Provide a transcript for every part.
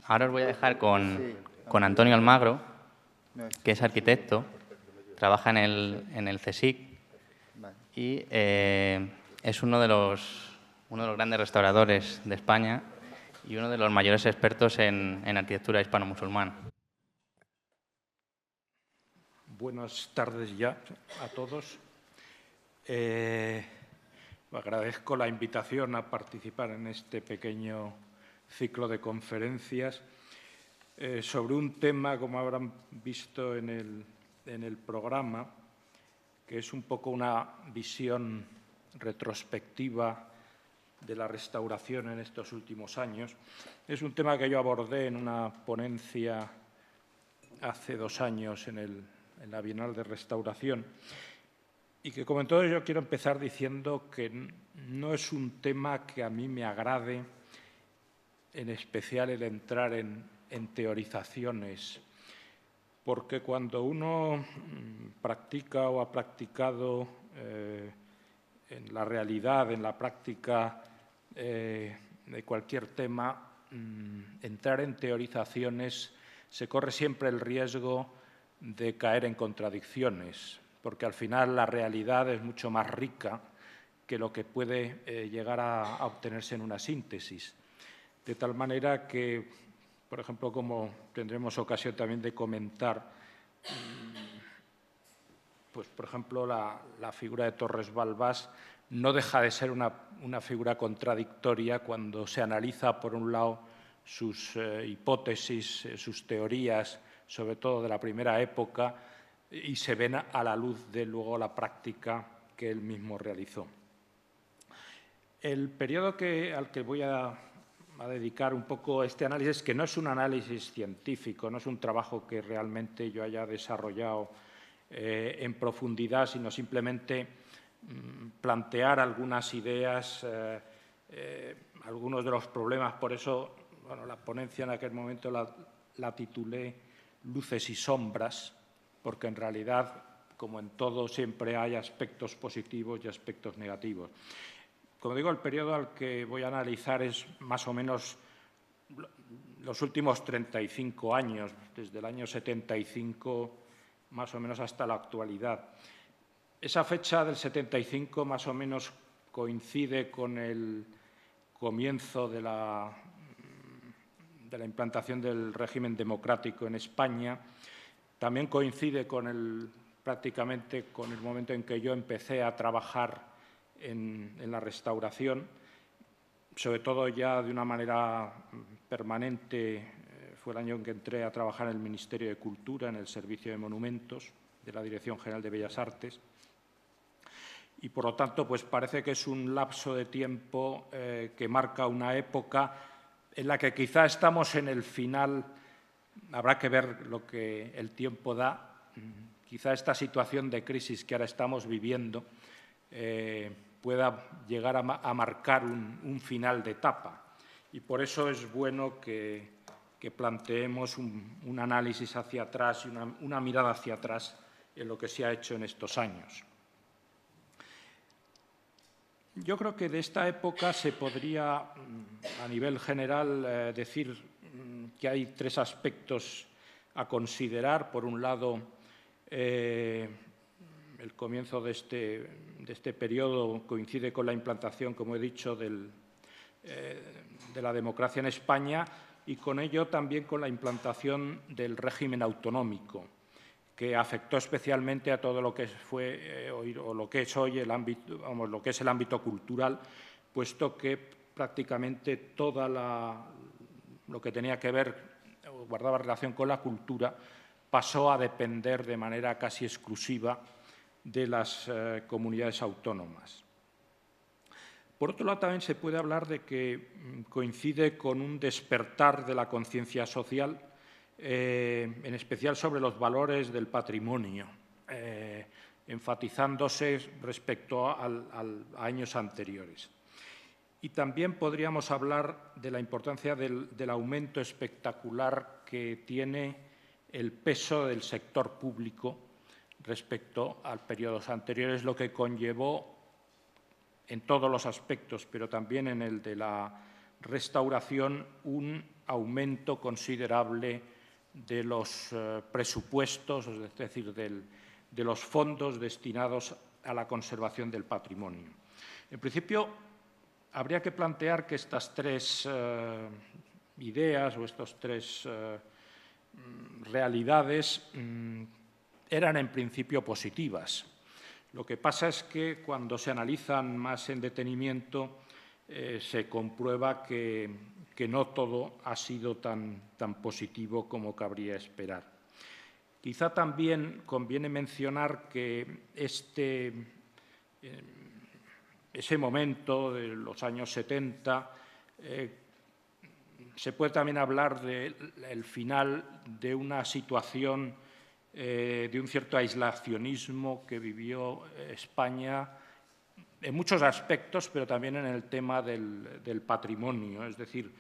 Ahora os voy a dejar con Antonio Almagro, que es arquitecto, trabaja en el CSIC y es uno de los grandes restauradores de España y uno de los mayores expertos en arquitectura hispano-musulmana. Buenas tardes ya a todos. Agradezco la invitación a participar en este pequeño ciclo de conferencias sobre un tema, como habrán visto en el programa, que es un poco una visión retrospectiva de la restauración en estos últimos años. Es un tema que yo abordé en una ponencia hace 2 años en la Bienal de Restauración y que, como en todo, yo quiero empezar diciendo que no es un tema que a mí me agrade, en especial el entrar en teorizaciones, porque cuando uno practica o ha practicado en la realidad, en la práctica de cualquier tema, entrar en teorizaciones se corre siempre el riesgo de caer en contradicciones, porque al final la realidad es mucho más rica que lo que puede llegar a obtenerse en una síntesis. De tal manera que, por ejemplo, como tendremos ocasión también de comentar, pues, por ejemplo, la figura de Torres Balbás no deja de ser una figura contradictoria cuando se analiza, por un lado, sus hipótesis, sus teorías, sobre todo de la primera época, y se ven a la luz de luego la práctica que él mismo realizó. El periodo al que voy a dedicar un poco este análisis, que no es un análisis científico, no es un trabajo que realmente yo haya desarrollado en profundidad, sino simplemente plantear algunas ideas, algunos de los problemas. Por eso, bueno, la ponencia en aquel momento la titulé Luces y sombras, porque en realidad, como en todo, siempre hay aspectos positivos y aspectos negativos. Como digo, el periodo al que voy a analizar es más o menos los últimos 35 años, desde el año 75 más o menos hasta la actualidad. Esa fecha del 75 más o menos coincide con el comienzo de la implantación del régimen democrático en España. También coincide prácticamente con el momento en que yo empecé a trabajar en la restauración, sobre todo ya de una manera permanente. Fue el año en que entré a trabajar en el Ministerio de Cultura, en el Servicio de Monumentos de la Dirección General de Bellas Artes. Y, por lo tanto, pues parece que es un lapso de tiempo que marca una época en la que quizá estamos en el final. Habrá que ver lo que el tiempo da. Quizá esta situación de crisis que ahora estamos viviendo pueda llegar a marcar un final de etapa. Y por eso es bueno que planteemos un análisis hacia atrás y una mirada hacia atrás en lo que se ha hecho en estos años. Yo creo que de esta época se podría, a nivel general, decir que hay 3 aspectos a considerar. Por un lado, el comienzo de este periodo coincide con la implantación, como he dicho, de la democracia en España y con ello también con la implantación del régimen autonómico, que afectó especialmente a todo lo que fue o lo que es hoy el ámbito cultural, puesto que prácticamente todo lo que tenía que ver o guardaba relación con la cultura pasó a depender de manera casi exclusiva de las comunidades autónomas. Por otro lado, también se puede hablar de que coincide con un despertar de la conciencia social, en especial sobre los valores del patrimonio, enfatizándose respecto a años anteriores. Y también podríamos hablar de la importancia del aumento espectacular que tiene el peso del sector público respecto a periodos anteriores, lo que conllevó en todos los aspectos, pero también en el de la restauración, un aumento considerable de los presupuestos, es decir, de los fondos destinados a la conservación del patrimonio. En principio, habría que plantear que estas tres ideas o estas tres realidades eran en principio positivas. Lo que pasa es que cuando se analizan más en detenimiento se comprueba que no todo ha sido tan positivo como cabría esperar. Quizá también conviene mencionar que ese momento de los años 70 se puede también hablar del final de una situación de un cierto aislacionismo que vivió España en muchos aspectos, pero también en el tema del patrimonio. Es decir,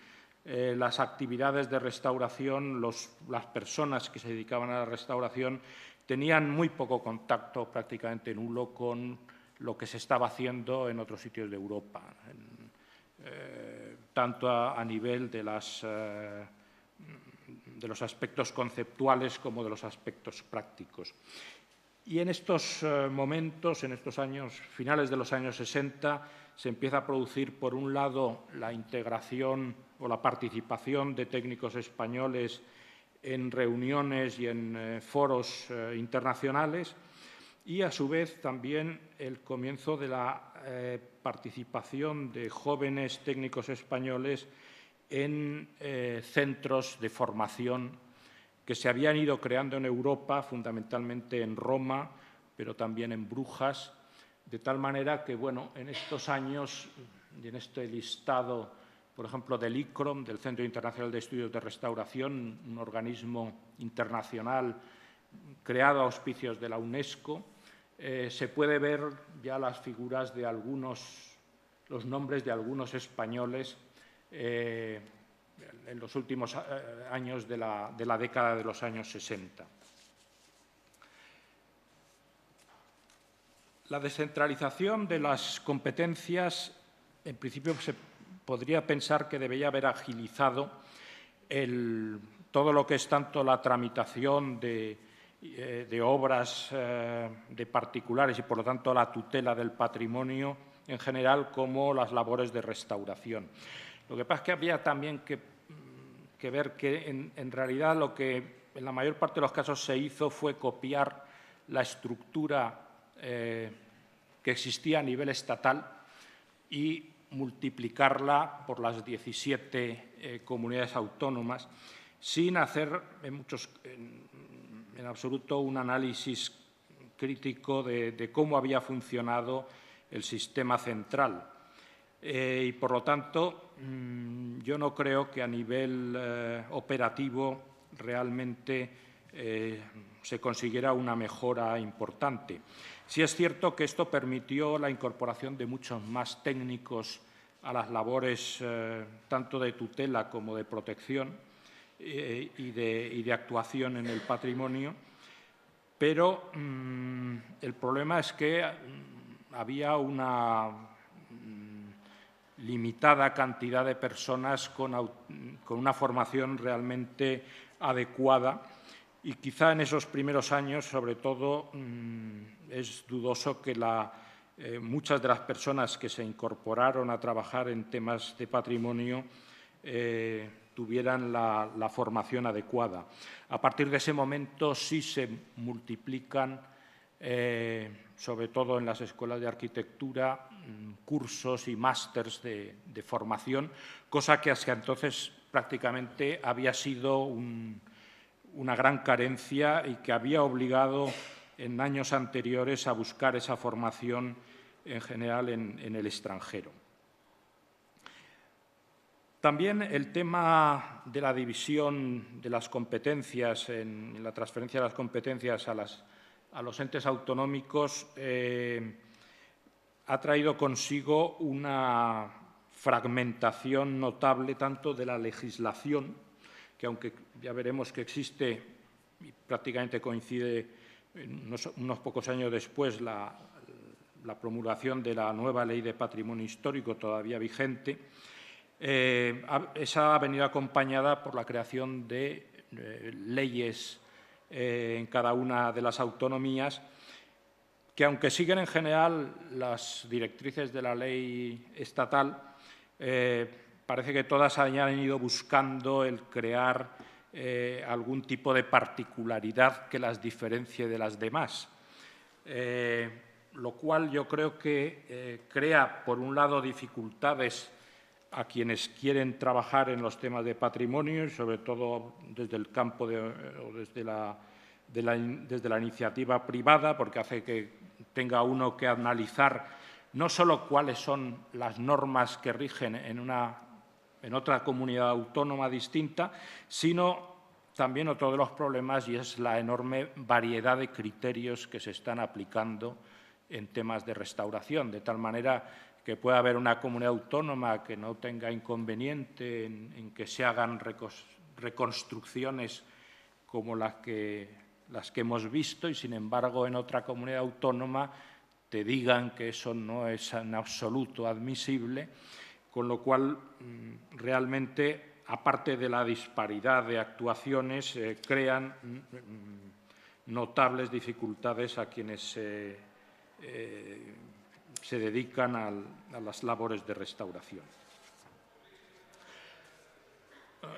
las actividades de restauración, las personas que se dedicaban a la restauración tenían muy poco contacto, prácticamente nulo, con lo que se estaba haciendo en otros sitios de Europa, tanto a nivel de los aspectos conceptuales como de los aspectos prácticos. Y en estos momentos, en estos años, finales de los años 60, se empieza a producir, por un lado, la integración o la participación de técnicos españoles en reuniones y en foros internacionales, y, a su vez, también el comienzo de la participación de jóvenes técnicos españoles en centros de formación que se habían ido creando en Europa, fundamentalmente en Roma, pero también en Brujas, de tal manera que, bueno, en estos años, y en este listado, por ejemplo, del ICROM, del Centro Internacional de Estudios de Restauración, un organismo internacional creado a auspicios de la UNESCO, se puede ver ya las figuras de los nombres de algunos españoles en los últimos años de la década de los años 60. La descentralización de las competencias, en principio, se podría pensar que debería haber agilizado todo lo que es tanto la tramitación de obras de particulares y, por lo tanto, la tutela del patrimonio en general, como las labores de restauración. Lo que pasa es que había también que ver que, en realidad, lo que en la mayor parte de los casos se hizo fue copiar la estructura que existía a nivel estatal y multiplicarla por las 17 comunidades autónomas, sin hacer en absoluto un análisis crítico de cómo había funcionado el sistema central. Y, por lo tanto, yo no creo que a nivel operativo realmente se consiguiera una mejora importante. Sí es cierto que esto permitió la incorporación de muchos más técnicos a las labores tanto de tutela como de protección y de actuación en el patrimonio, pero el problema es que había una limitada cantidad de personas con una formación realmente adecuada, y quizá en esos primeros años, sobre todo, es dudoso que muchas de las personas que se incorporaron a trabajar en temas de patrimonio tuvieran la formación adecuada. A partir de ese momento sí se multiplican, sobre todo en las escuelas de arquitectura, cursos y másters de formación, cosa que hasta entonces prácticamente había sido una gran carencia y que había obligado en años anteriores a buscar esa formación en general en el extranjero. También el tema de la división de las competencias, en la transferencia de las competencias a los entes autonómicos, ha traído consigo una fragmentación notable tanto de la legislación, que aunque ya veremos que existe y prácticamente coincide unos pocos años después la promulgación de la nueva Ley de Patrimonio Histórico todavía vigente, esa ha venido acompañada por la creación de leyes en cada una de las autonomías, que aunque siguen en general las directrices de la ley estatal, parece que todas hayan ido buscando el crear algún tipo de particularidad que las diferencie de las demás, lo cual yo creo que crea, por un lado, dificultades a quienes quieren trabajar en los temas de patrimonio, y sobre todo desde el campo o desde la iniciativa privada, porque hace que tenga uno que analizar no solo cuáles son las normas que rigen en otra comunidad autónoma distinta, sino también otro de los problemas, y es la enorme variedad de criterios que se están aplicando en temas de restauración, de tal manera que pueda haber una comunidad autónoma que no tenga inconveniente en que se hagan reconstrucciones como las que hemos visto, y sin embargo en otra comunidad autónoma te digan que eso no es en absoluto admisible, con lo cual realmente, aparte de la disparidad de actuaciones, crean notables dificultades a quienes se dedican a las labores de restauración.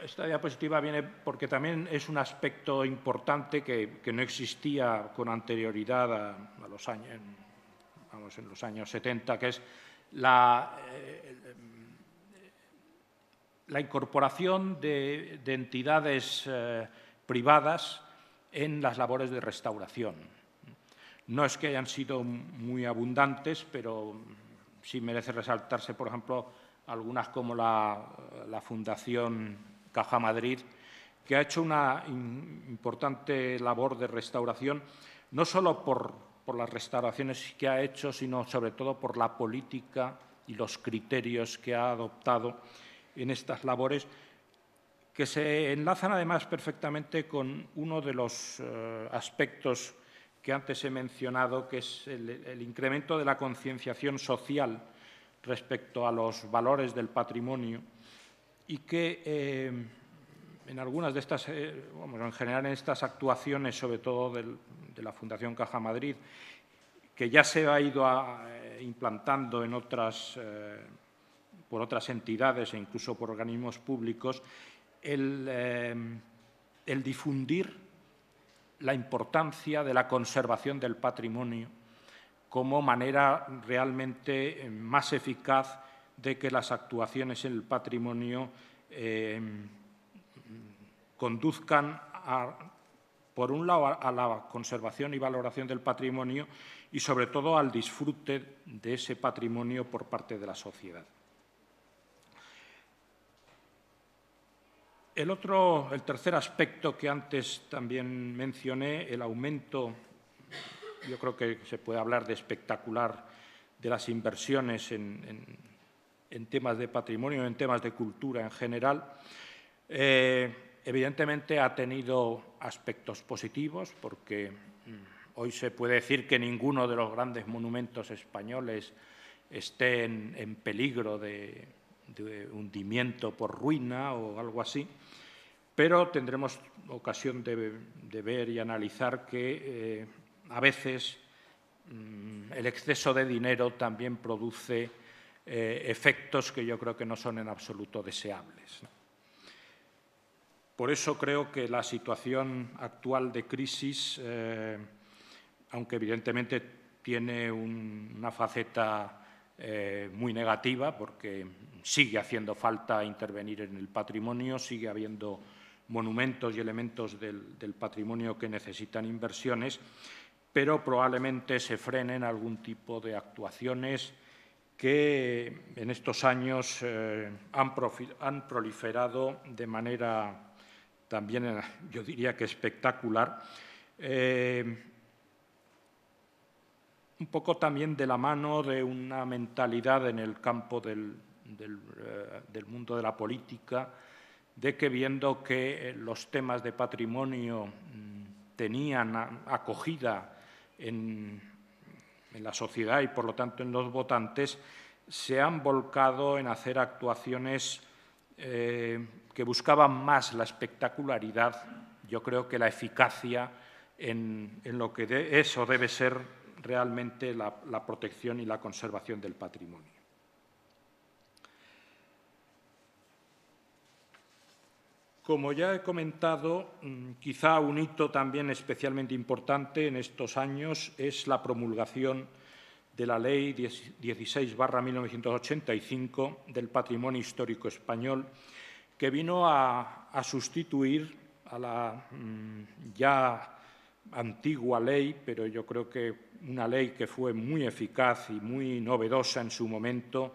Esta diapositiva viene porque también es un aspecto importante que no existía con anterioridad en los años 70, que es la incorporación de entidades privadas en las labores de restauración. No es que hayan sido muy abundantes, pero sí merece resaltarse, por ejemplo, algunas como la Fundación Caja Madrid, que ha hecho una importante labor de restauración, no solo por las restauraciones que ha hecho, sino sobre todo por la política y los criterios que ha adoptado en estas labores, que se enlazan además perfectamente con uno de los aspectos que antes he mencionado, que es el incremento de la concienciación social respecto a los valores del patrimonio, y que en algunas de estas, en general en estas actuaciones, sobre todo de la Fundación Caja Madrid, que ya se ha ido implantando por otras entidades e incluso por organismos públicos, el difundir la importancia de la conservación del patrimonio como manera realmente más eficaz de que las actuaciones en el patrimonio conduzcan, por un lado, a la conservación y valoración del patrimonio y, sobre todo, al disfrute de ese patrimonio por parte de la sociedad. El tercer aspecto que antes también mencioné, el aumento, yo creo que se puede hablar de espectacular, de las inversiones en temas de patrimonio, en temas de cultura en general, evidentemente ha tenido aspectos positivos, porque hoy se puede decir que ninguno de los grandes monumentos españoles esté en peligro de hundimiento por ruina o algo así, pero tendremos ocasión de ver y analizar que a veces el exceso de dinero también produce efectos que yo creo que no son en absoluto deseables. Por eso creo que la situación actual de crisis, aunque evidentemente tiene una faceta muy negativa, porque sigue haciendo falta intervenir en el patrimonio, sigue habiendo monumentos y elementos del patrimonio que necesitan inversiones, pero probablemente se frenen algún tipo de actuaciones que en estos años han proliferado de manera también, yo diría que espectacular, un poco también de la mano de una mentalidad en el campo del mundo de la política, de que viendo que los temas de patrimonio tenían acogida en la sociedad y, por lo tanto, en los votantes, se han volcado en hacer actuaciones que buscaban más la espectacularidad, yo creo que la eficacia en lo que eso debe ser realmente la protección y la conservación del patrimonio. Como ya he comentado, quizá un hito también especialmente importante en estos años es la promulgación de la Ley 16/1985 del Patrimonio Histórico Español, que vino a sustituir a la ya antigua ley, pero yo creo que una ley que fue muy eficaz y muy novedosa en su momento,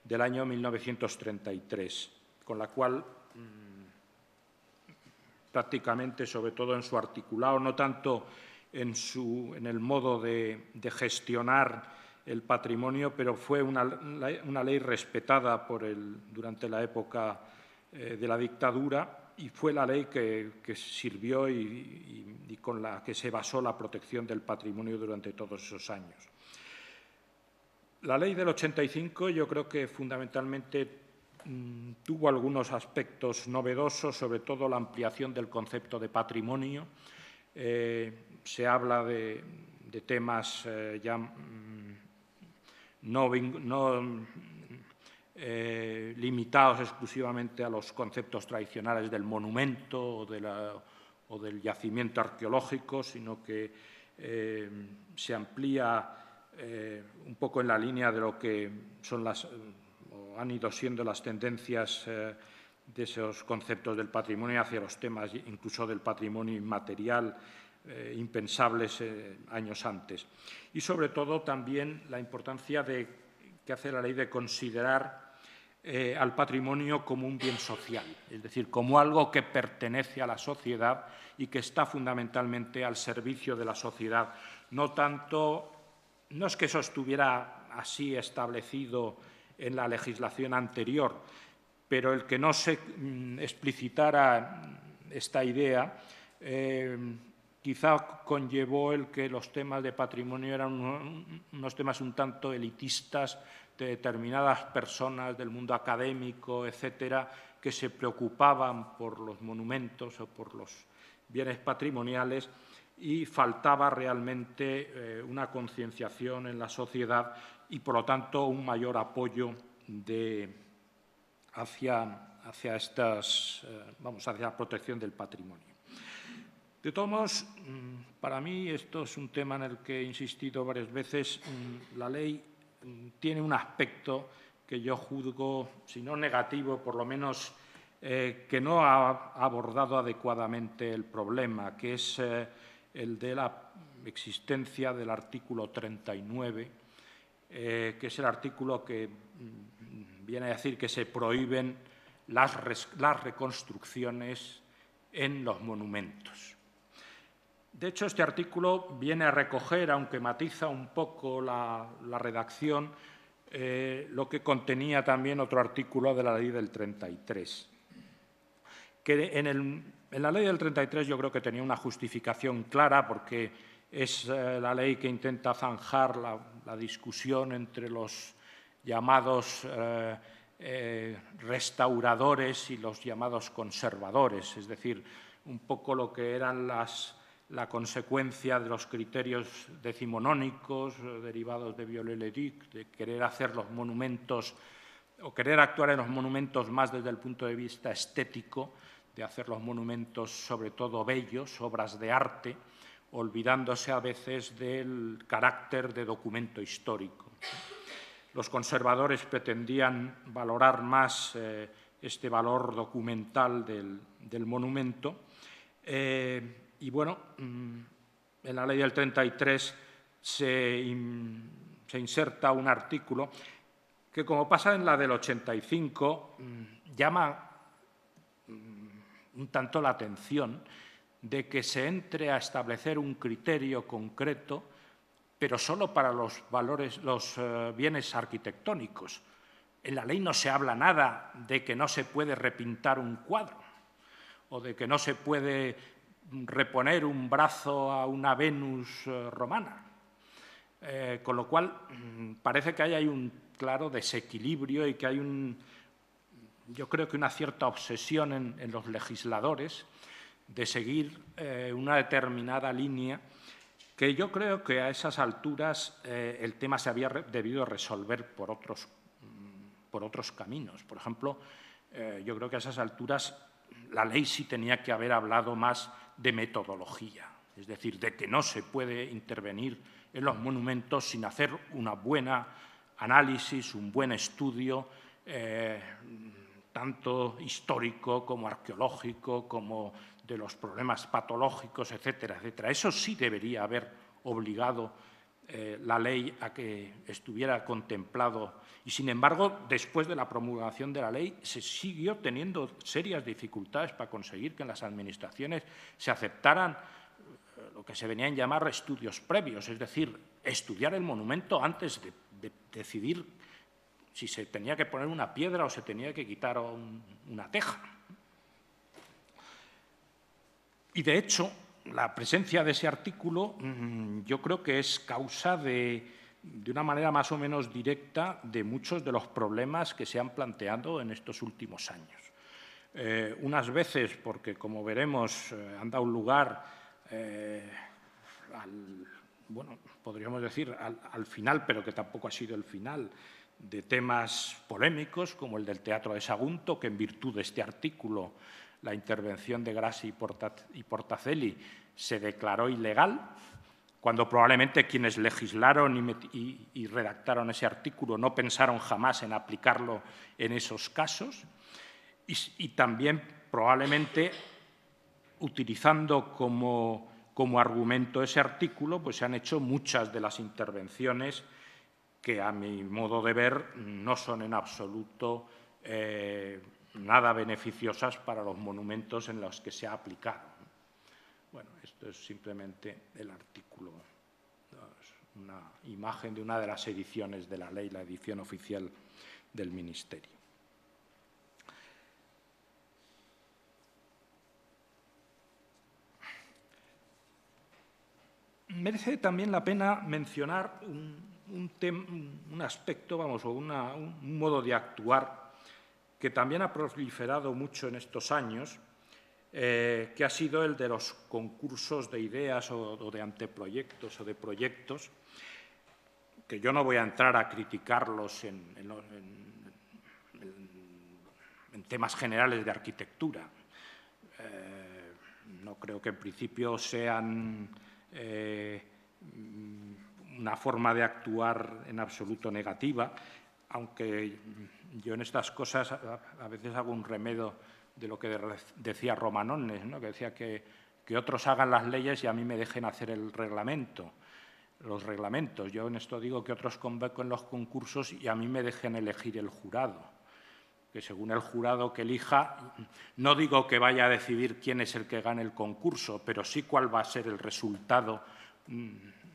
del año 1933, con la cual prácticamente, sobre todo en su articulado, no tanto en el modo de gestionar el patrimonio, pero fue una ley respetada durante la época de la dictadura, y fue la ley que sirvió y con la que se basó la protección del patrimonio durante todos esos años. La ley del 85 yo creo que fundamentalmente tuvo algunos aspectos novedosos, sobre todo la ampliación del concepto de patrimonio. Se habla de temas ya no limitados exclusivamente a los conceptos tradicionales del monumento o del yacimiento arqueológico, sino que se amplía un poco en la línea de lo que son han ido siendo las tendencias de esos conceptos del patrimonio hacia los temas incluso del patrimonio inmaterial, impensables años antes. Y sobre todo también la importancia que hace la ley de considerar al patrimonio como un bien social, es decir, como algo que pertenece a la sociedad y que está fundamentalmente al servicio de la sociedad. No es que eso estuviera así establecido en la legislación anterior, pero el que no se explicitara esta idea quizá conllevó el que los temas de patrimonio eran unos temas un tanto elitistas de determinadas personas del mundo académico, etcétera, que se preocupaban por los monumentos o por los bienes patrimoniales, y faltaba realmente una concienciación en la sociedad y, por lo tanto, un mayor apoyo hacia la protección del patrimonio. De todos modos, para mí esto es un tema en el que he insistido varias veces. La ley tiene un aspecto que yo juzgo, si no negativo, por lo menos que no ha abordado adecuadamente el problema, que es el de la existencia del artículo 39, que es el artículo que viene a decir que se prohíben las reconstrucciones en los monumentos. De hecho, este artículo viene a recoger, aunque matiza un poco la redacción, lo que contenía también otro artículo de la Ley del 33. Que en la Ley del 33 yo creo que tenía una justificación clara, porque es la ley que intenta zanjar la discusión entre los llamados restauradores y los llamados conservadores, es decir, un poco lo que eran la consecuencia de los criterios decimonónicos derivados de Viollet-le-Duc, de querer hacer los monumentos o querer actuar en los monumentos más desde el punto de vista estético, de hacer los monumentos sobre todo bellos, obras de arte, olvidándose a veces del carácter de documento histórico. Los conservadores pretendían valorar más este valor documental del monumento. Y bueno, en la Ley del 33 se inserta un artículo que, como pasa en la del 85, llama un tanto la atención de que se entre a establecer un criterio concreto, pero solo para los bienes arquitectónicos. En la ley no se habla nada de que no se puede repintar un cuadro o de que no se puede reponer un brazo a una Venus romana. Con lo cual, parece que hay un claro desequilibrio y que hay yo creo que una cierta obsesión en los legisladores de seguir una determinada línea que yo creo que a esas alturas el tema se había debido resolver por otros caminos. Por ejemplo, yo creo que a esas alturas la ley sí tenía que haber hablado más de metodología, es decir, de que no se puede intervenir en los monumentos sin hacer una buena análisis, un buen estudio, tanto histórico como arqueológico, como de los problemas patológicos, etcétera, etcétera. Eso sí debería haber obligado la ley a que estuviera contemplado. Y, sin embargo, después de la promulgación de la ley, se siguió teniendo serias dificultades para conseguir que en las administraciones se aceptaran lo que se venían a llamar estudios previos, es decir, estudiar el monumento antes de decidir si se tenía que poner una piedra o se tenía que quitar una teja. Y, de hecho, la presencia de ese artículo yo creo que es causa de una manera más o menos directa de muchos de los problemas que se han planteado en estos últimos años. Unas veces porque, como veremos, han dado lugar bueno, podríamos decir al final, pero que tampoco ha sido el final, de temas polémicos como el del Teatro de Sagunto, que en virtud de este artículo la intervención de Grassi y Portacelli se declaró ilegal, cuando probablemente quienes legislaron y redactaron ese artículo no pensaron jamás en aplicarlo en esos casos, y también probablemente utilizando como argumento ese artículo, pues se han hecho muchas de las intervenciones que, a mi modo de ver, no son en absoluto nada beneficiosas para los monumentos en los que se ha aplicado. Bueno, esto es simplemente el artículo, una imagen de una de las ediciones de la ley, la edición oficial del Ministerio. Merece también la pena mencionar un aspecto, vamos, o un modo de actuar que también ha proliferado mucho en estos años, que ha sido el de los concursos de ideas o de anteproyectos o de proyectos, que yo no voy a entrar a criticarlos en temas generales de arquitectura. No creo que en principio sean una forma de actuar en absoluto negativa, aunque yo en estas cosas a veces hago un remedio de lo que decía Romanones, ¿no? Que decía que otros hagan las leyes y a mí me dejen hacer los reglamentos. Yo en esto digo que otros convoquen los concursos y a mí me dejen elegir el jurado, que según el jurado que elija, no digo que vaya a decidir quién es el que gane el concurso, pero sí cuál va a ser el resultado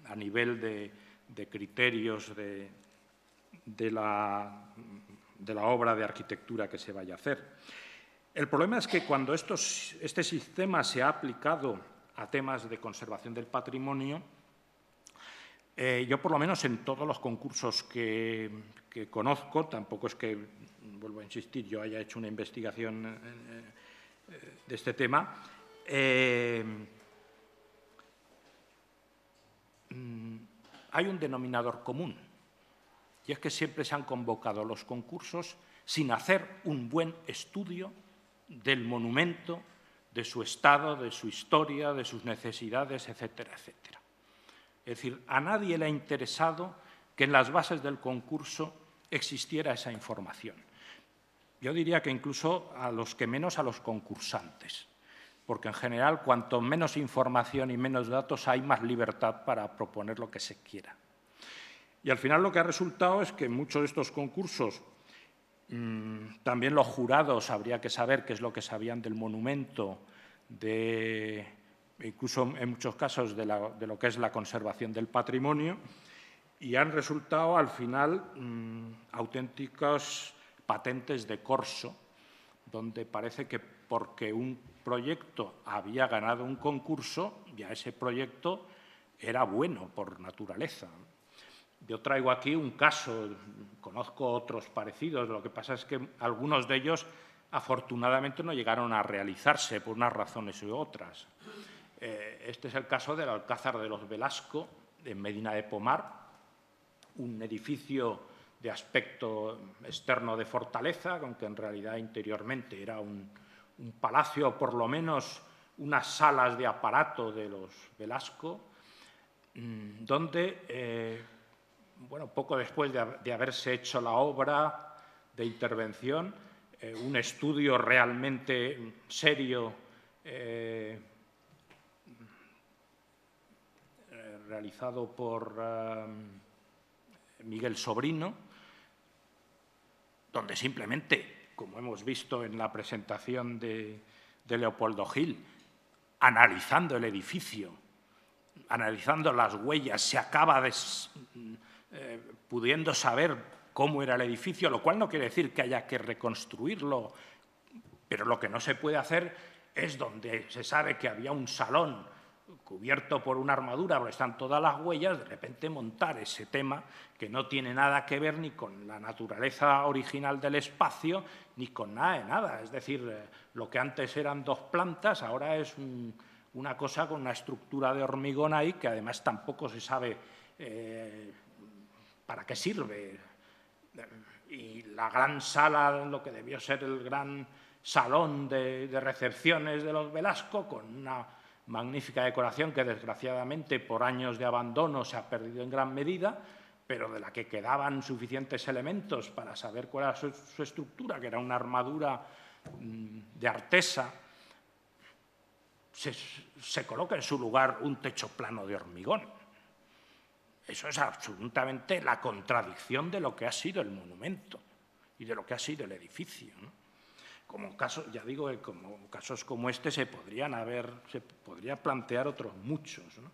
a nivel de criterios de la obra de arquitectura que se vaya a hacer. El problema es que cuando este sistema se ha aplicado a temas de conservación del patrimonio, yo por lo menos en todos los concursos que conozco, tampoco es que, vuelvo a insistir, yo haya hecho una investigación de este tema, hay un denominador común, y es que siempre se han convocado los concursos sin hacer un buen estudio del monumento, de su estado, de su historia, de sus necesidades, etcétera, etcétera. Es decir, a nadie le ha interesado que en las bases del concurso existiera esa información. Yo diría que incluso a los que menos a los concursantes, porque en general cuanto menos información y menos datos hay, más libertad para proponer lo que se quiera. Y al final lo que ha resultado es que en muchos de estos concursos también los jurados habría que saber qué es lo que sabían del monumento, incluso en muchos casos de lo que es la conservación del patrimonio, y han resultado al final auténticos patentes de corso, donde parece que porque un proyecto había ganado un concurso, ya ese proyecto era bueno por naturaleza. Yo traigo aquí un caso, conozco otros parecidos, lo que pasa es que algunos de ellos afortunadamente no llegaron a realizarse por unas razones u otras. Este es el caso del Alcázar de los Velasco, en Medina de Pomar, un edificio de aspecto externo de fortaleza, aunque en realidad interiormente era un palacio, o por lo menos unas salas de aparato de los Velasco, donde, bueno, poco después de haberse hecho la obra de intervención, un estudio realmente serio realizado por Miguel Sobrino, donde simplemente, como hemos visto en la presentación de Leopoldo Gil, analizando el edificio, analizando las huellas, se acaba pudiendo saber cómo era el edificio, lo cual no quiere decir que haya que reconstruirlo, pero lo que no se puede hacer es donde se sabe que había un salón cubierto por una armadura, donde están todas las huellas, de repente montar ese tema que no tiene nada que ver ni con la naturaleza original del espacio, ni con nada de nada. Es decir, lo que antes eran dos plantas, ahora es una cosa con una estructura de hormigón ahí, que además tampoco se sabe para qué sirve. Y la gran sala, lo que debió ser el gran salón de recepciones de los Velasco, con una magnífica decoración que desgraciadamente por años de abandono se ha perdido en gran medida, pero de la que quedaban suficientes elementos para saber cuál era su estructura, que era una armadura de artesa, se coloca en su lugar un techo plano de hormigón. Eso es absolutamente la contradicción de lo que ha sido el monumento y de lo que ha sido el edificio, ¿no? Como casos, ya digo, como casos como este se podría plantear otros muchos, ¿no?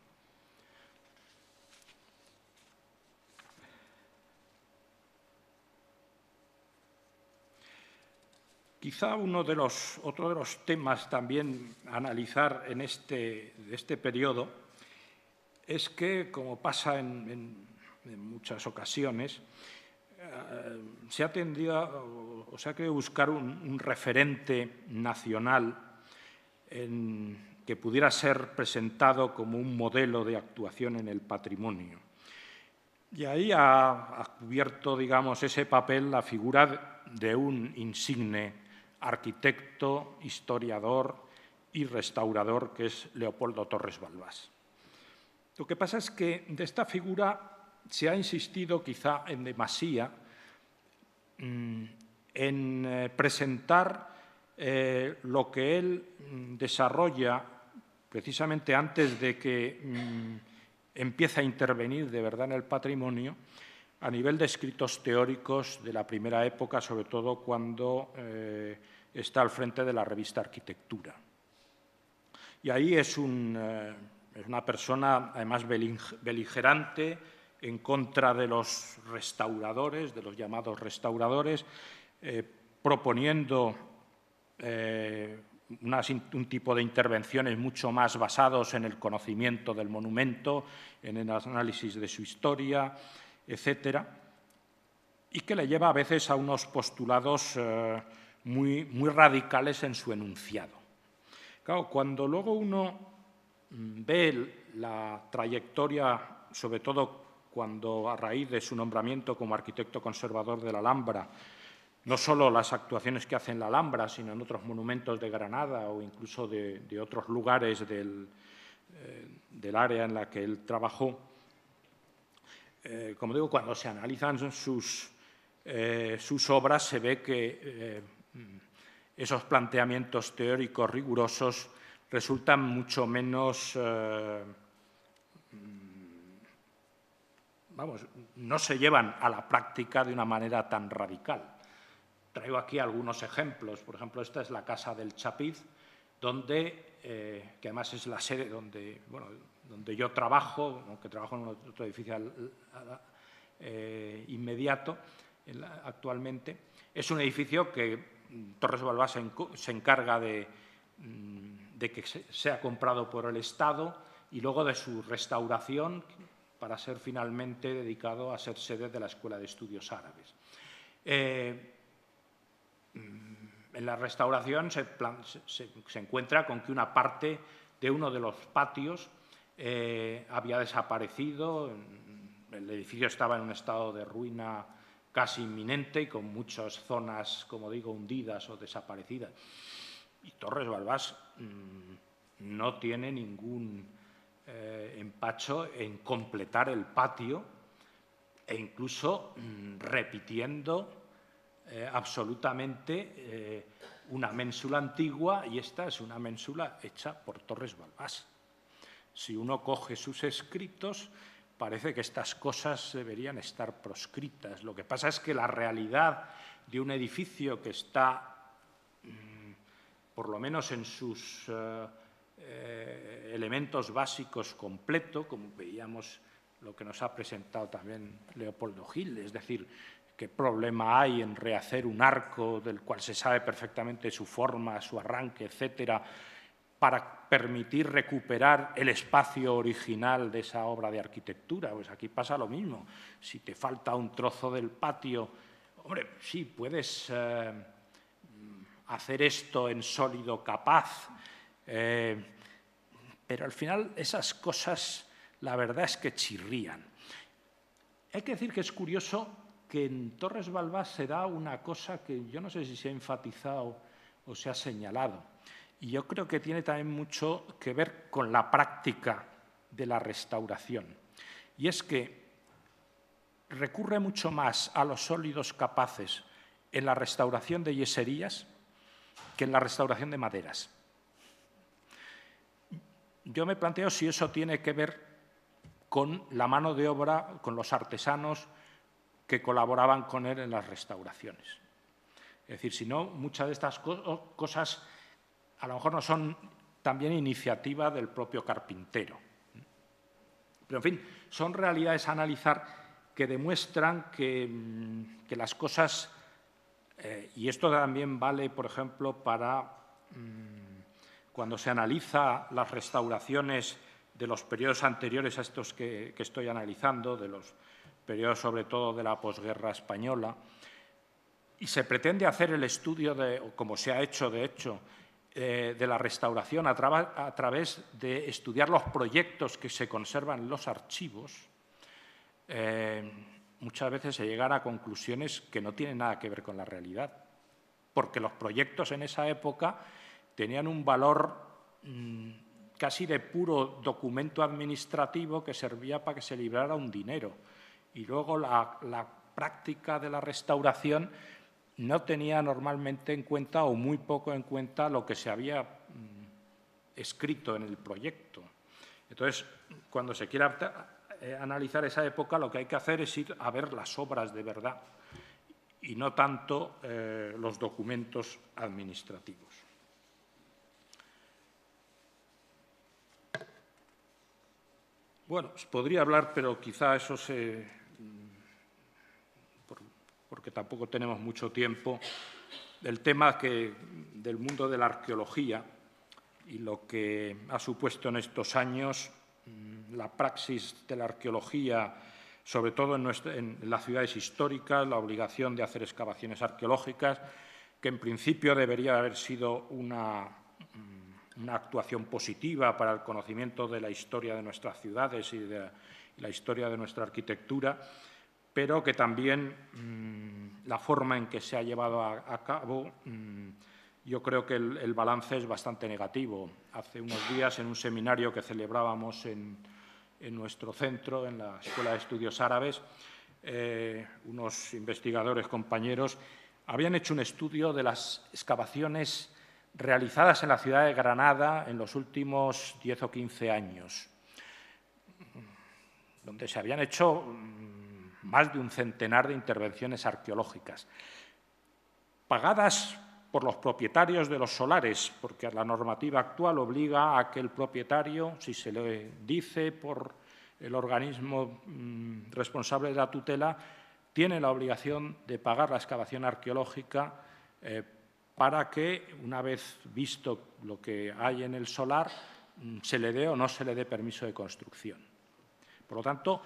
Quizá otro de los temas también a analizar de este periodo es que, como pasa en muchas ocasiones, se ha tendido o se ha querido buscar un referente nacional que pudiera ser presentado como un modelo de actuación en el patrimonio. Y ahí ha cubierto, digamos, ese papel la figura de un insigne arquitecto, historiador y restaurador, que es Leopoldo Torres Balbás. Lo que pasa es que de esta figura se ha insistido quizá en demasía en presentar lo que él desarrolla precisamente antes de que empiece a intervenir de verdad en el patrimonio, a nivel de escritos teóricos de la primera época, sobre todo cuando está al frente de la revista Arquitectura. Y ahí es una persona, además, beligerante, en contra de los restauradores, de los llamados restauradores, proponiendo un tipo de intervenciones mucho más basados en el conocimiento del monumento, en el análisis de su historia, etcétera, y que le lleva a veces a unos postulados muy radicales en su enunciado. Claro, cuando luego uno ve la trayectoria, sobre todo cuando a raíz de su nombramiento como arquitecto conservador de la Alhambra, no solo las actuaciones que hace en la Alhambra, sino en otros monumentos de Granada o incluso de otros lugares del área en la que él trabajó, como digo, cuando se analizan sus obras se ve que esos planteamientos teóricos rigurosos resultan mucho menos, no se llevan a la práctica de una manera tan radical. Traigo aquí algunos ejemplos. Por ejemplo, esta es la Casa del Chapiz, que además es la sede donde yo trabajo, aunque trabajo en otro edificio inmediato actualmente. Es un edificio que Torres Balbás se encarga de que sea comprado por el Estado y luego de su restauración, para ser finalmente dedicado a ser sede de la Escuela de Estudios Árabes. En la restauración se encuentra con que una parte de uno de los patios había desaparecido, el edificio estaba en un estado de ruina casi inminente y con muchas zonas, como digo, hundidas o desaparecidas. Y Torres Balbás no tiene ningún empacho en completar el patio e incluso repitiendo absolutamente una ménsula antigua, y esta es una ménsula hecha por Torres Balbás. Si uno coge sus escritos, parece que estas cosas deberían estar proscritas. Lo que pasa es que la realidad de un edificio que está, por lo menos en sus elementos básicos, completo, como veíamos lo que nos ha presentado también Leopoldo Gil, es decir, qué problema hay en rehacer un arco del cual se sabe perfectamente su forma, su arranque, etcétera, para permitir recuperar el espacio original de esa obra de arquitectura. Pues aquí pasa lo mismo. Si te falta un trozo del patio, hombre, sí, puedes hacer esto en sólido capaz, pero al final esas cosas, la verdad es que chirrían. Hay que decir que es curioso que en Torres Balbás se da una cosa que yo no sé si se ha enfatizado o se ha señalado, y yo creo que tiene también mucho que ver con la práctica de la restauración, y es que recurre mucho más a los sólidos capaces en la restauración de yeserías que en la restauración de maderas. Yo me planteo si eso tiene que ver con la mano de obra, con los artesanos que colaboraban con él en las restauraciones. Es decir, si no, muchas de estas cosas a lo mejor no son también iniciativa del propio carpintero. Pero, en fin, son realidades a analizar que demuestran que las cosas, y esto también vale, por ejemplo, para cuando se analiza las restauraciones de los periodos anteriores a estos que estoy analizando, de los periodos sobre todo de la posguerra española, y se pretende hacer el estudio, como se ha hecho de hecho, de la restauración a través de estudiar los proyectos que se conservan en los archivos, muchas veces se llegan a conclusiones que no tienen nada que ver con la realidad, porque los proyectos en esa época tenían un valor casi de puro documento administrativo que servía para que se librara un dinero. Y luego la práctica de la restauración no tenía normalmente en cuenta o muy poco en cuenta lo que se había escrito en el proyecto. Entonces, cuando se quiera analizar esa época, lo que hay que hacer es ir a ver las obras de verdad y no tanto los documentos administrativos. Bueno, podría hablar, pero quizá eso porque tampoco tenemos mucho tiempo, del tema del mundo de la arqueología y lo que ha supuesto en estos años la praxis de la arqueología, sobre todo en las ciudades históricas, la obligación de hacer excavaciones arqueológicas, que en principio debería haber sido una actuación positiva para el conocimiento de la historia de nuestras ciudades y de la historia de nuestra arquitectura, pero que también la forma en que se ha llevado a cabo, yo creo que el balance es bastante negativo. Hace unos días, en un seminario que celebrábamos en nuestro centro, en la Escuela de Estudios Árabes, unos investigadores compañeros habían hecho un estudio de las excavaciones realizadas en la ciudad de Granada en los últimos 10 o 15 años, donde se habían hecho más de un centenar de intervenciones arqueológicas, pagadas por los propietarios de los solares, porque la normativa actual obliga a que el propietario, si se le dice por el organismo responsable de la tutela, tiene la obligación de pagar la excavación arqueológica para que, una vez visto lo que hay en el solar, se le dé o no se le dé permiso de construcción. Por lo tanto,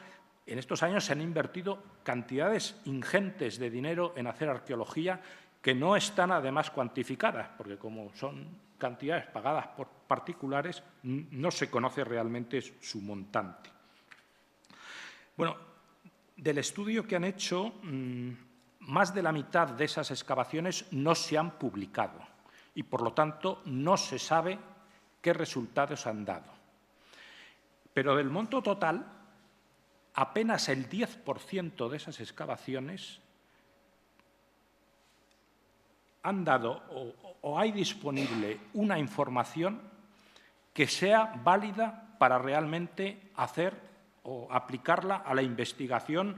en estos años se han invertido cantidades ingentes de dinero en hacer arqueología que no están además cuantificadas, porque como son cantidades pagadas por particulares, no se conoce realmente su montante. Bueno, del estudio que han hecho, más de la mitad de esas excavaciones no se han publicado y, por lo tanto, no se sabe qué resultados han dado. Pero del monto total, apenas el 10% de esas excavaciones han dado o hay disponible una información que sea válida para realmente hacer o aplicarla a la investigación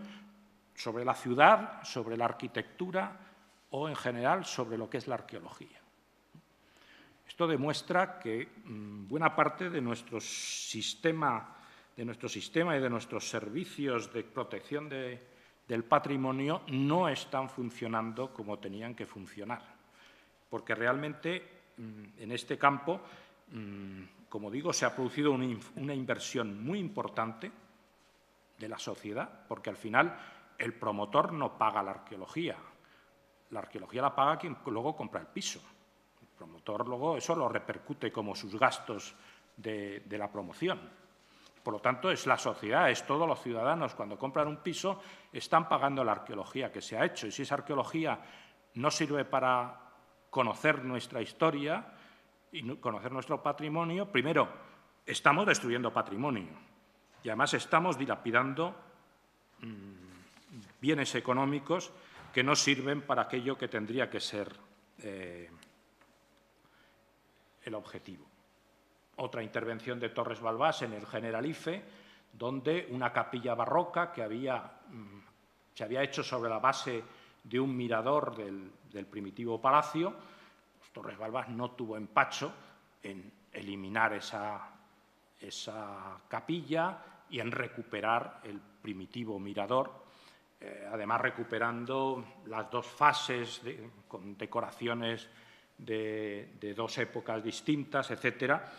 sobre la ciudad, sobre la arquitectura o, en general, sobre lo que es la arqueología. Esto demuestra que buena parte de nuestro sistema y de nuestros servicios de protección del patrimonio no están funcionando como tenían que funcionar. Porque realmente en este campo, como digo, se ha producido una inversión muy importante de la sociedad, porque al final el promotor no paga la arqueología la paga quien luego compra el piso. El promotor luego eso lo repercute como sus gastos de la promoción. Por lo tanto, es la sociedad, es todos los ciudadanos. Cuando compran un piso, están pagando la arqueología que se ha hecho. Y si esa arqueología no sirve para conocer nuestra historia y conocer nuestro patrimonio, primero, estamos destruyendo patrimonio y además estamos dilapidando bienes económicos que no sirven para aquello que tendría que ser el objetivo. Otra intervención de Torres Balbás en el Generalife, donde una capilla barroca que se había hecho sobre la base de un mirador del primitivo palacio, pues Torres Balbás no tuvo empacho en eliminar esa capilla y en recuperar el primitivo mirador, además recuperando las dos fases con decoraciones de dos épocas distintas, etcétera,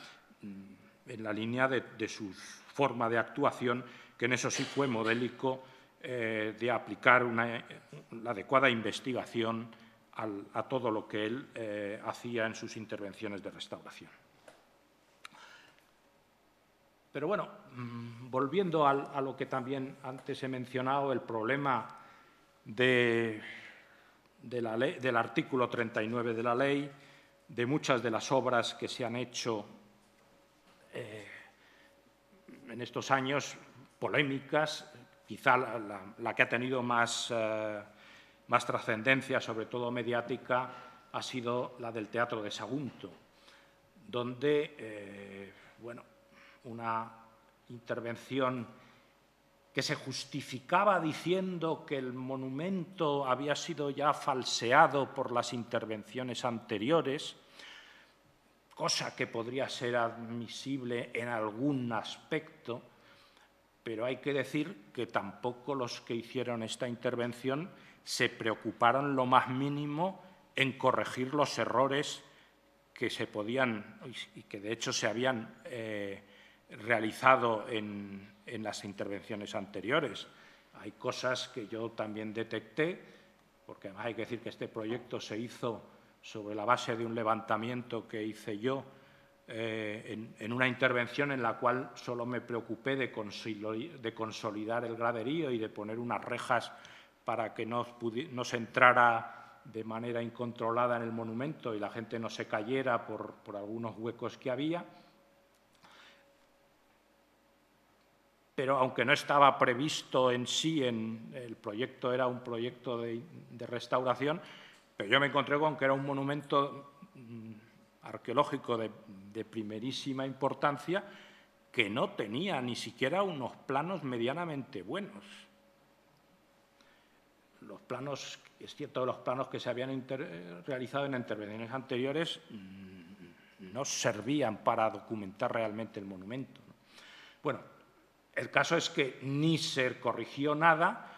en la línea de su forma de actuación, que en eso sí fue modélico de aplicar la adecuada investigación a todo lo que él hacía en sus intervenciones de restauración. Pero bueno, volviendo a lo que también antes he mencionado, el problema del artículo 39 de la ley, de muchas de las obras que se han hecho en estos años, polémicas, quizá la que ha tenido más trascendencia, sobre todo mediática, ha sido la del Teatro de Sagunto, donde, una intervención que se justificaba diciendo que el monumento había sido ya falseado por las intervenciones anteriores, cosa que podría ser admisible en algún aspecto, pero hay que decir que tampoco los que hicieron esta intervención se preocuparon lo más mínimo en corregir los errores que se podían y que de hecho se habían realizado en las intervenciones anteriores. Hay cosas que yo también detecté, porque además hay que decir que este proyecto se hizo sobre la base de un levantamiento que hice yo en una intervención en la cual solo me preocupé de consolidar el graderío y de poner unas rejas para que no se entrara de manera incontrolada en el monumento y la gente no se cayera por algunos huecos que había. Pero aunque no estaba previsto en sí, el proyecto era un proyecto de restauración, pero yo me encontré con que era un monumento arqueológico de primerísima importancia que no tenía ni siquiera unos planos medianamente buenos. Los planos, es cierto, los planos que se habían realizado en intervenciones anteriores no servían para documentar realmente el monumento, ¿no? Bueno, el caso es que ni se corrigió nada,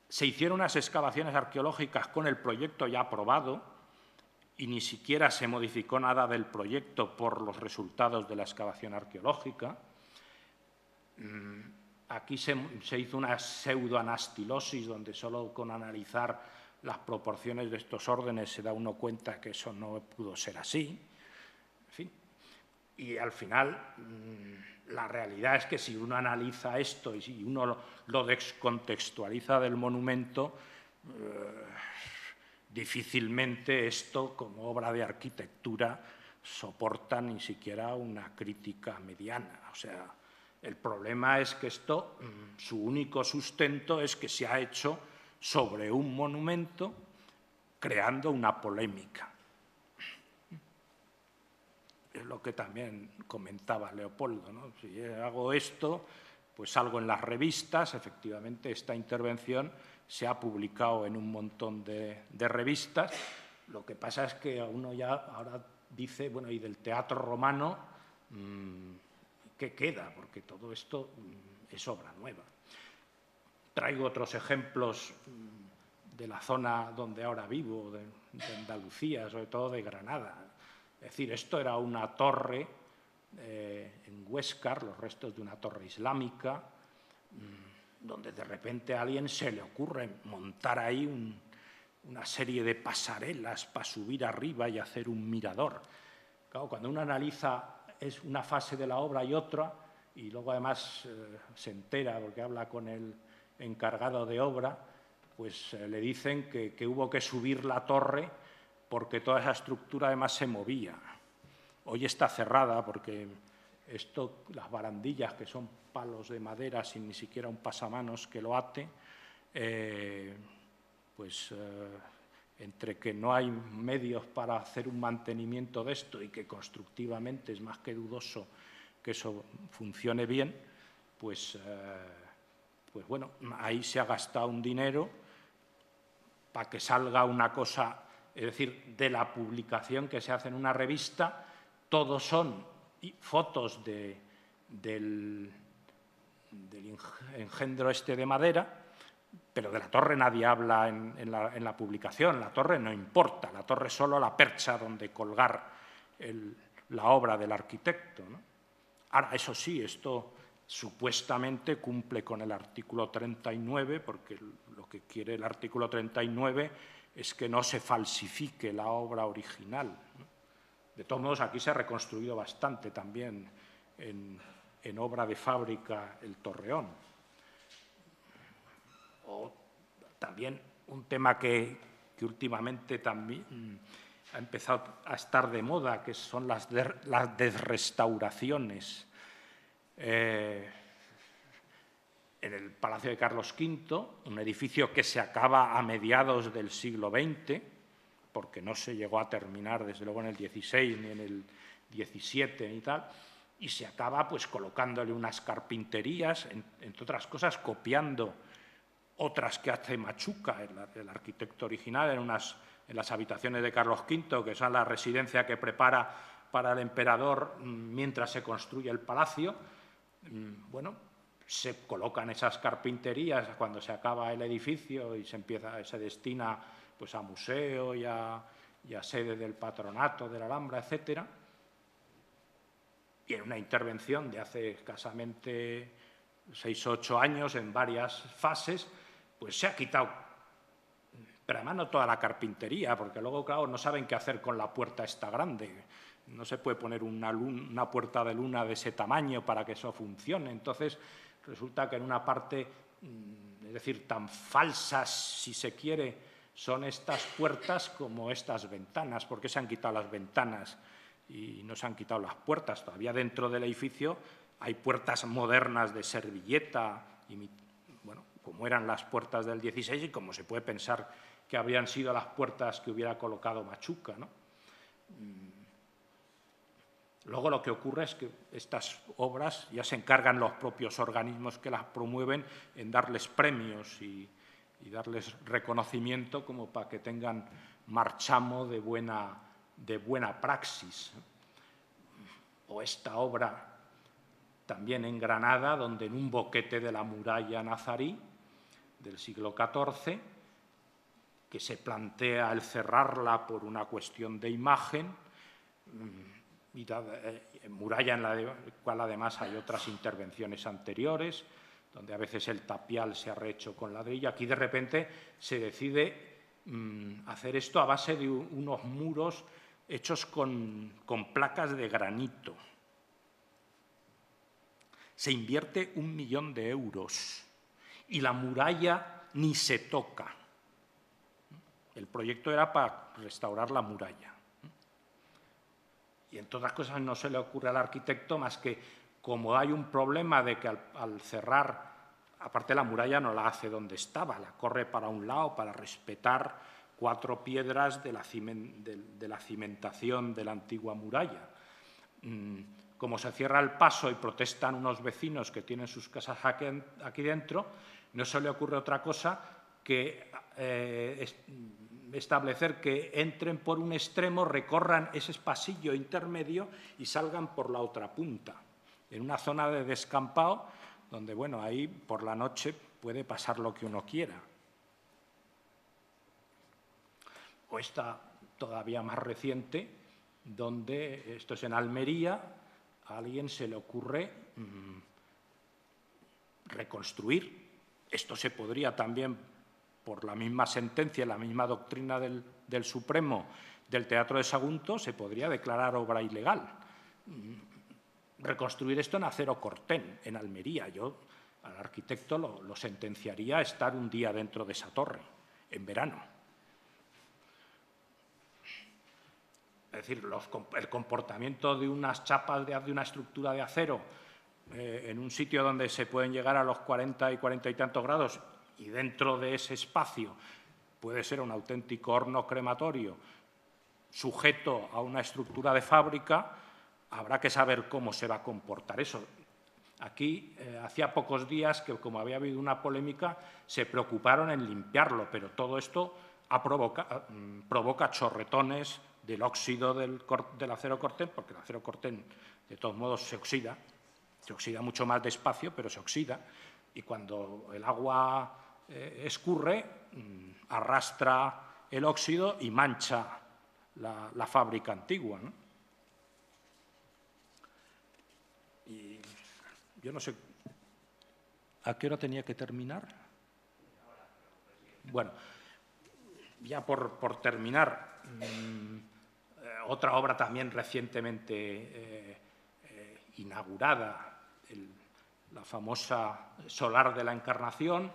se hicieron unas excavaciones arqueológicas con el proyecto ya aprobado y ni siquiera se modificó nada del proyecto por los resultados de la excavación arqueológica. aquí se hizo una pseudoanastilosis donde solo con analizar las proporciones de estos órdenes se da uno cuenta que eso no pudo ser así. En fin. Y al final, la realidad es que si uno analiza esto y si uno lo descontextualiza del monumento, difícilmente esto, como obra de arquitectura, soporta ni siquiera una crítica mediana. O sea, el problema es que esto, su único sustento es que se ha hecho sobre un monumento creando una polémica. Es lo que también comentaba Leopoldo, ¿no? Si hago esto, pues salgo en las revistas. Efectivamente, esta intervención se ha publicado en un montón de revistas. Lo que pasa es que uno ya ahora dice, bueno, ¿y del teatro romano qué queda? Porque todo esto es obra nueva. Traigo otros ejemplos de la zona donde ahora vivo, de Andalucía, sobre todo de Granada. Es decir, esto era una torre en Huéscar, los restos de una torre islámica, donde de repente a alguien se le ocurre montar ahí una serie de pasarelas para subir arriba y hacer un mirador. Claro, cuando uno analiza es una fase de la obra y otra, y luego además se entera, porque habla con el encargado de obra, pues le dicen que hubo que subir la torre porque toda esa estructura además se movía. Hoy está cerrada porque las barandillas, que son palos de madera sin ni siquiera un pasamanos que lo ate, entre que no hay medios para hacer un mantenimiento de esto y que constructivamente es más que dudoso que eso funcione bien, pues bueno, ahí se ha gastado un dinero para que salga una cosa. Es decir, de la publicación que se hace en una revista, todos son fotos del engendro este de madera, pero de la torre nadie habla en la publicación. La torre no importa, la torre es solo la percha donde colgar la obra del arquitecto, ¿no? Ahora, eso sí, esto supuestamente cumple con el artículo 39, porque lo que quiere el artículo 39 es que no se falsifique la obra original. De todos modos, aquí se ha reconstruido bastante también en obra de fábrica el Torreón. O también un tema que últimamente también ha empezado a estar de moda, que son las desrestauraciones. En el Palacio de Carlos V, un edificio que se acaba a mediados del siglo XX, porque no se llegó a terminar desde luego en el XVI ni en el XVII ni tal, y se acaba pues colocándole unas carpinterías, entre otras cosas copiando otras que hace Machuca, el arquitecto original, en las habitaciones de Carlos V, que son la residencia que prepara para el emperador mientras se construye el palacio. Bueno, se colocan esas carpinterías cuando se acaba el edificio y se destina pues a museo y a sede del patronato de la Alhambra, etc. Y en una intervención de hace escasamente 6 o 8 años, en varias fases, pues se ha quitado, pero además no toda la carpintería, porque luego, claro, no saben qué hacer con la puerta esta grande. No se puede poner una puerta de luna de ese tamaño para que eso funcione. Entonces, resulta que en una parte, es decir, tan falsas, si se quiere, son estas puertas como estas ventanas. ¿Por qué se han quitado las ventanas y no se han quitado las puertas? Todavía dentro del edificio hay puertas modernas de servilleta, bueno, como eran las puertas del XVI y como se puede pensar que habrían sido las puertas que hubiera colocado Machuca, ¿no? Luego lo que ocurre es que estas obras ya se encargan los propios organismos que las promueven en darles premios y darles reconocimiento como para que tengan marchamo de buena praxis. O esta obra también en Granada, donde en un boquete de la muralla nazarí del siglo XIV, que se plantea el cerrarla por una cuestión de imagen, muralla en la cual además hay otras intervenciones anteriores, donde a veces el tapial se ha rehecho con ladrillo. Aquí de repente se decide hacer esto a base de unos muros hechos con placas de granito. Se invierte 1 millón de euros y la muralla ni se toca. El proyecto era para restaurar la muralla. Y en todas las cosas no se le ocurre al arquitecto más que, como hay un problema de que al cerrar, aparte la muralla no la hace donde estaba, la corre para un lado para respetar 4 piedras de la cimentación de la antigua muralla. Como se cierra el paso y protestan unos vecinos que tienen sus casas aquí dentro, no se le ocurre otra cosa que establecer que entren por un extremo, recorran ese pasillo intermedio y salgan por la otra punta, en una zona de descampado donde, bueno, ahí por la noche puede pasar lo que uno quiera. O esta todavía más reciente, donde, esto es en Almería, a alguien se le ocurre reconstruir. Esto se podría también, por la misma sentencia, la misma doctrina del Supremo del Teatro de Sagunto, se podría declarar obra ilegal. Reconstruir esto en acero corten, en Almería. Yo al arquitecto lo sentenciaría a estar un día dentro de esa torre, en verano. Es decir, el comportamiento de unas chapas de una estructura de acero en un sitio donde se pueden llegar a los 40 y 40 y tantos grados, y dentro de ese espacio puede ser un auténtico horno crematorio sujeto a una estructura de fábrica, habrá que saber cómo se va a comportar eso. Aquí, hacía pocos días que, como había habido una polémica, se preocuparon en limpiarlo, pero todo esto provoca chorretones del óxido del acero corten, porque el acero corten, de todos modos, se oxida mucho más despacio, pero se oxida, y cuando el agua escurre, arrastra el óxido y mancha la fábrica antigua, ¿no? Y yo no sé, ¿a qué hora tenía que terminar? Bueno, ya por terminar, otra obra también recientemente inaugurada, la famosa Solar de la Encarnación,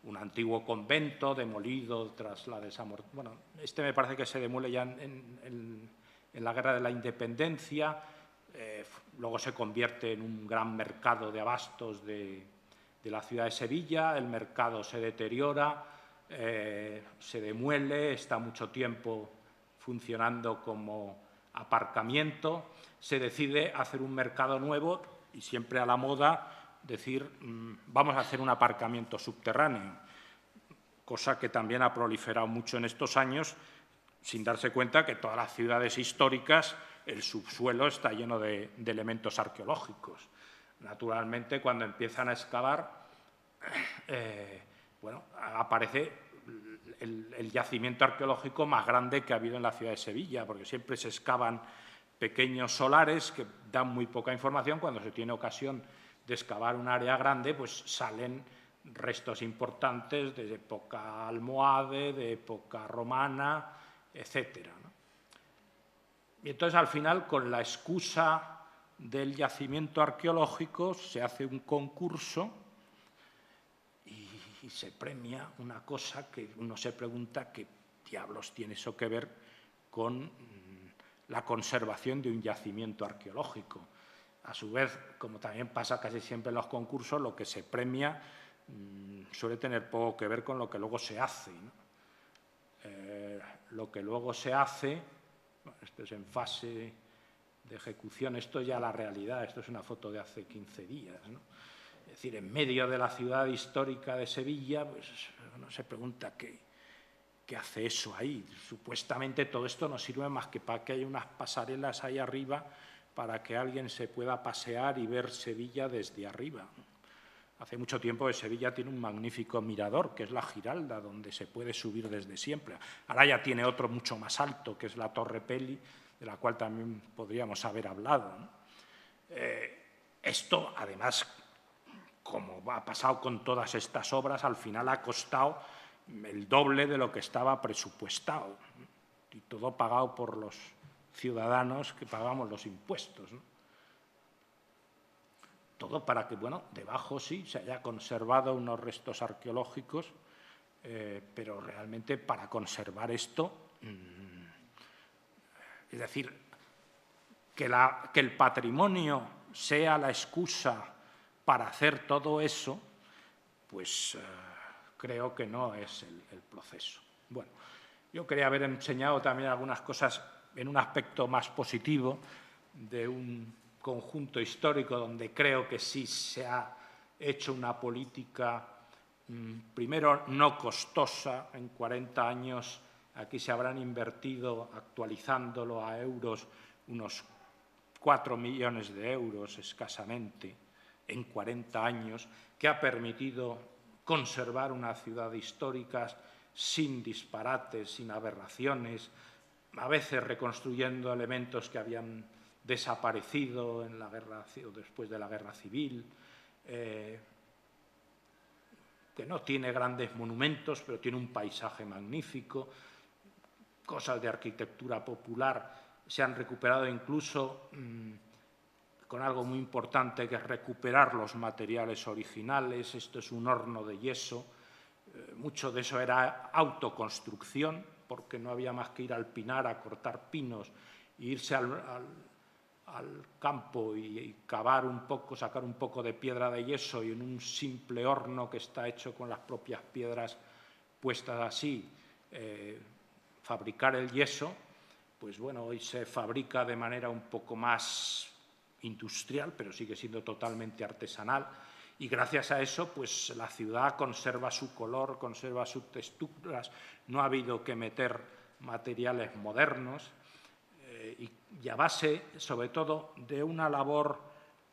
un antiguo convento demolido tras la desamortización. Bueno, este me parece que se demole ya en la Guerra de la Independencia, luego se convierte en un gran mercado de abastos de la ciudad de Sevilla, el mercado se deteriora, se demuele, está mucho tiempo funcionando como aparcamiento, se decide hacer un mercado nuevo y siempre a la moda decir vamos a hacer un aparcamiento subterráneo, cosa que también ha proliferado mucho en estos años sin darse cuenta que todas las ciudades históricas el subsuelo está lleno de elementos arqueológicos. Naturalmente, cuando empiezan a excavar, bueno, aparece el yacimiento arqueológico más grande que ha habido en la ciudad de Sevilla, porque siempre se excavan pequeños solares que dan muy poca información. Cuando se tiene ocasión de excavar un área grande, pues salen restos importantes de época almohade, de época romana, etcétera, ¿no? Y entonces, al final, con la excusa del yacimiento arqueológico, se hace un concurso y se premia una cosa que uno se pregunta qué diablos tiene eso que ver con la conservación de un yacimiento arqueológico. A su vez, como también pasa casi siempre en los concursos, lo que se premia suele tener poco que ver con lo que luego se hace, ¿no? Lo que luego se hace, bueno, esto es en fase de ejecución, esto ya la realidad, esto es una foto de hace 15 días, ¿no? Es decir, en medio de la ciudad histórica de Sevilla, pues uno se pregunta qué hace eso ahí. Supuestamente todo esto no sirve más que para que haya unas pasarelas ahí arriba para que alguien se pueda pasear y ver Sevilla desde arriba. Hace mucho tiempo que Sevilla tiene un magnífico mirador, que es la Giralda, donde se puede subir desde siempre. Ahora ya tiene otro mucho más alto, que es la Torre Peli, de la cual también podríamos haber hablado, ¿no? Esto, además, como ha pasado con todas estas obras, al final ha costado el doble de lo que estaba presupuestado, y todo pagado por los ciudadanos que pagamos los impuestos, ¿no? Todo para que, bueno, debajo sí se haya conservado unos restos arqueológicos, pero realmente para conservar esto, es decir, que el patrimonio sea la excusa para hacer todo eso, pues creo que no es el proceso. Bueno, yo quería haber enseñado también algunas cosas en un aspecto más positivo de un conjunto histórico donde creo que sí se ha hecho una política, primero, no costosa. En 40 años aquí se habrán invertido, actualizándolo a euros, unos 4 millones de euros escasamente en 40 años, que ha permitido conservar una ciudad histórica sin disparates, sin aberraciones, a veces reconstruyendo elementos que habían desaparecido en la guerra, o después de la Guerra Civil, que no tiene grandes monumentos, pero tiene un paisaje magnífico, cosas de arquitectura popular se han recuperado, incluso con algo muy importante, que es recuperar los materiales originales. Esto es un horno de yeso. Mucho de eso era autoconstrucción, porque no había más que ir al pinar a cortar pinos e irse al campo y cavar un poco, sacar un poco de piedra de yeso, y en un simple horno que está hecho con las propias piedras puestas así, fabricar el yeso. Pues bueno, hoy se fabrica de manera un poco más industrial, pero sigue siendo totalmente artesanal, y gracias a eso pues la ciudad conserva su color, conserva sus texturas, no ha habido que meter materiales modernos, y a base, sobre todo, de una labor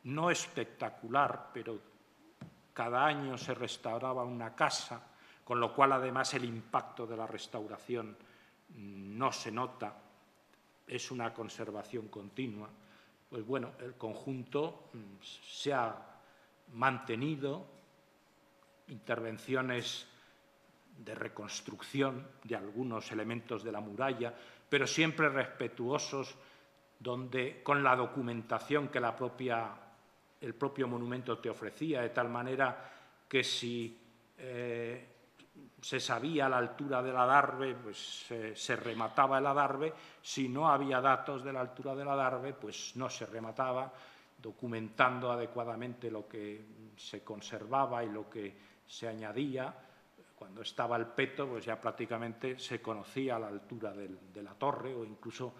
no espectacular, pero cada año se restauraba una casa, con lo cual además el impacto de la restauración no se nota, es una conservación continua. Pues bueno, el conjunto se ha mantenido, intervenciones de reconstrucción de algunos elementos de la muralla, pero siempre respetuosos con la documentación que el propio monumento te ofrecía, de tal manera que si se sabía la altura del adarve, pues se remataba el adarve. Si no había datos de la altura del adarve, pues no se remataba, documentando adecuadamente lo que se conservaba y lo que se añadía. Cuando estaba el peto, pues ya prácticamente se conocía la altura de la torre, o incluso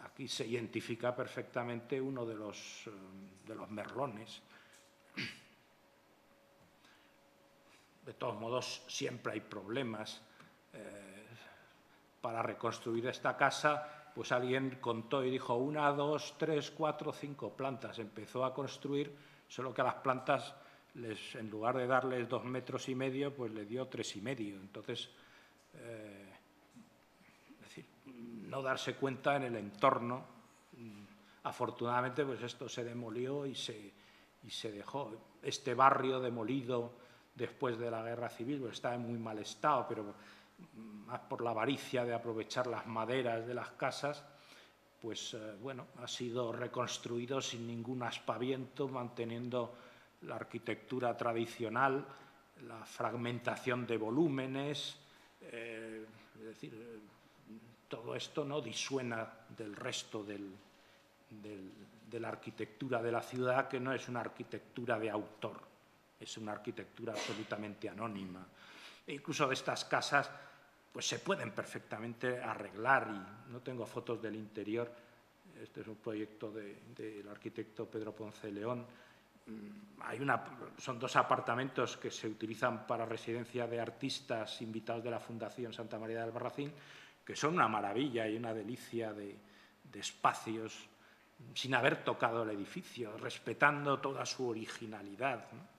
aquí se identifica perfectamente uno de los merlones. De todos modos, siempre hay problemas. Para reconstruir esta casa, pues alguien contó y dijo 1, 2, 3, 4, 5 plantas. Empezó a construir, solo que a las plantas, en lugar de darles 2,5 metros, pues le dio 3,5. Entonces, es decir, no darse cuenta en el entorno. Afortunadamente, pues esto se demolió y se dejó. Este barrio demolido después de la Guerra Civil pues estaba en muy mal estado, pero más por la avaricia de aprovechar las maderas de las casas, pues bueno, ha sido reconstruido sin ningún aspaviento, manteniendo la arquitectura tradicional, la fragmentación de volúmenes, es decir, todo esto no disuena del resto de la arquitectura de la ciudad, que no es una arquitectura de autor, es una arquitectura absolutamente anónima. E incluso de estas casas pues se pueden perfectamente arreglar, y no tengo fotos del interior. Este es un proyecto del arquitecto Pedro Ponce León. Son 2 apartamentos que se utilizan para residencia de artistas invitados de la Fundación Santa María del Albarracín, que son una maravilla y una delicia de espacios, sin haber tocado el edificio, respetando toda su originalidad, ¿no?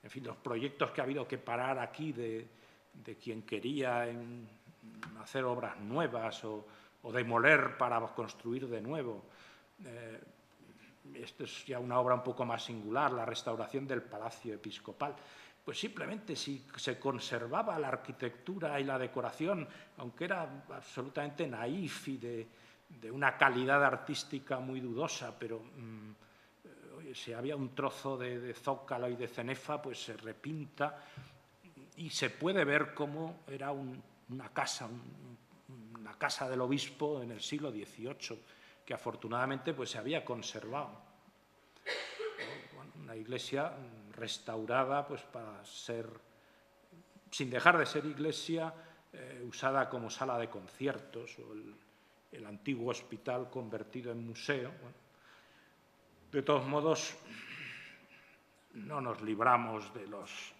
En fin, los proyectos que ha habido que parar aquí de quien quería hacer obras nuevas o demoler para construir de nuevo. esto es ya una obra un poco más singular, la restauración del Palacio Episcopal. Pues simplemente si se conservaba la arquitectura y la decoración, aunque era absolutamente naif y de una calidad artística muy dudosa, pero si había un trozo de zócalo y de cenefa, pues se repinta y se puede ver cómo era una casa del obispo en el siglo XVIII, que afortunadamente pues, se había conservado. Una iglesia restaurada pues, para ser, sin dejar de ser iglesia, usada como sala de conciertos, o el antiguo hospital convertido en museo. Bueno, de todos modos, no nos libramos de los,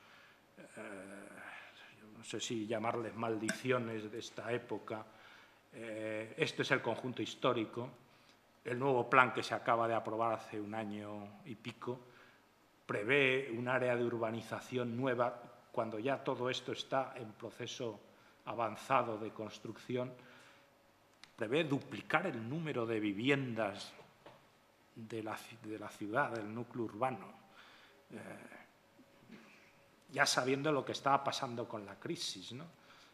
no sé si llamarles maldiciones de esta época. Este es el conjunto histórico. El nuevo plan que se acaba de aprobar hace un año y pico prevé un área de urbanización nueva cuando ya todo esto está en proceso avanzado de construcción. Prevé duplicar el número de viviendas de la ciudad, del núcleo urbano, ya sabiendo lo que estaba pasando con la crisis, ¿no?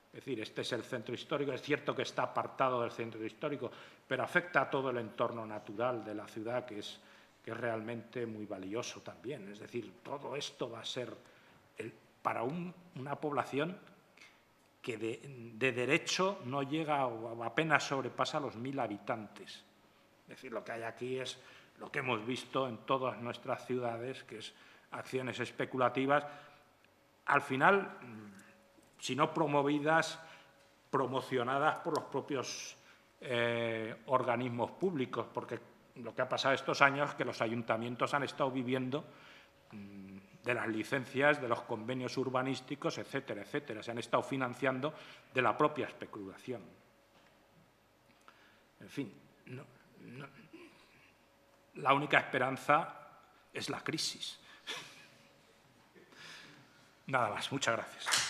Es decir, este es el centro histórico, es cierto que está apartado del centro histórico, pero afecta a todo el entorno natural de la ciudad, que es realmente muy valioso también. Es decir, todo esto va a ser para una población que de derecho no llega o apenas sobrepasa los 1000 habitantes. Es decir, lo que hay aquí es lo que hemos visto en todas nuestras ciudades, que es acciones especulativas, al final, si no promovidas, promocionadas por los propios organismos públicos, porque lo que ha pasado estos años es que los ayuntamientos han estado viviendo de las licencias, de los convenios urbanísticos, etcétera, etcétera. Se han estado financiando de la propia especulación. En fin, la única esperanza es la crisis. Nada más. Muchas gracias.